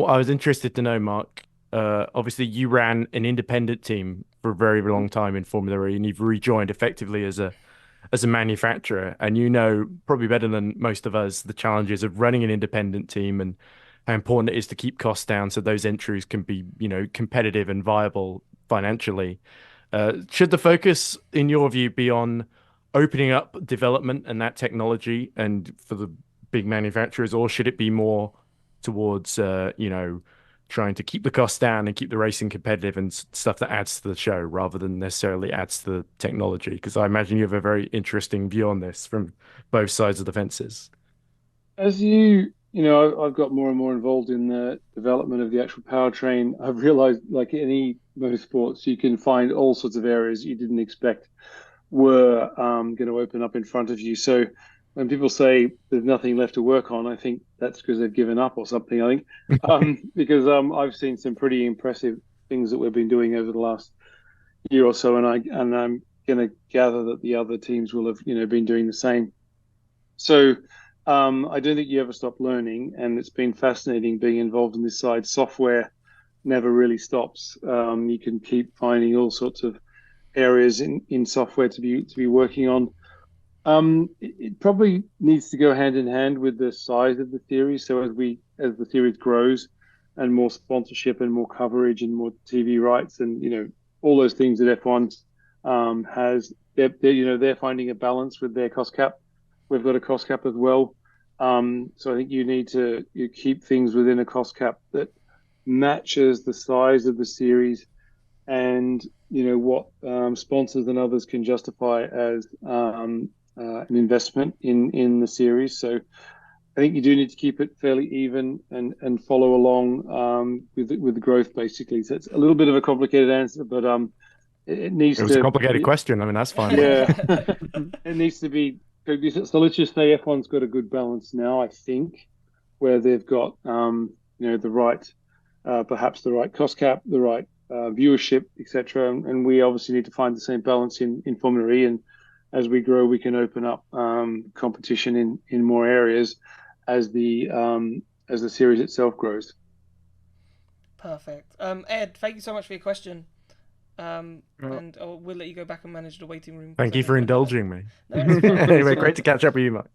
I was interested to know, Mark. Obviously, you ran an independent team for a very long time in Formula E, and you've rejoined effectively as a manufacturer. And you know probably better than most of us the challenges of running an independent team and how important it is to keep costs down so those entries can be, competitive and viable financially. Should the focus, in your view, be on opening up development and that technology and for the big manufacturers, or should it be more towards, trying to keep the costs down and keep the racing competitive and stuff that adds to the show rather than necessarily adds to the technology? Because I imagine you have a very interesting view on this from both sides of the fences. As I've got more and more involved in the development of the actual powertrain. I've realized, like any motorsports, you can find all sorts of areas you didn't expect were going to open up in front of you. So when people say there's nothing left to work on, I think that's because they've given up or something. I think because I've seen some pretty impressive things that we've been doing over the last year or so, and I'm going to gather that the other teams will have been doing the same. So I don't think you ever stop learning, and it's been fascinating being involved in this side. Software never really stops. You can keep finding all sorts of areas in software to be working on. It probably needs to go hand in hand with the size of the series. So as the series grows, and more sponsorship and more coverage and more TV rights, and all those things that F1 has, they're finding a balance with their cost cap. We've got a cost cap as well. So I think you keep things within a cost cap that matches the size of the series, and what sponsors and others can justify as an investment in the series. So I think you do need to keep it fairly even and follow along with the growth basically. So it's a little bit of a complicated answer, but it It needs was a to complicated question. I mean, that's fine, Mark. yeah it needs to be. So let's just say F1's got a good balance now, I think, where they've got the right perhaps the right cost cap, the right viewership, etc. And we obviously need to find the same balance in Formula E. And as we grow, we can open up competition in more areas as the series itself grows. Perfect. Ed, thank you so much for your question. Well, And we'll let you go back and manage the waiting room because thank I you know for you've got dinner. indulging me. No, it's fine. It's Anyway, great fine. to catch up with you, Mark.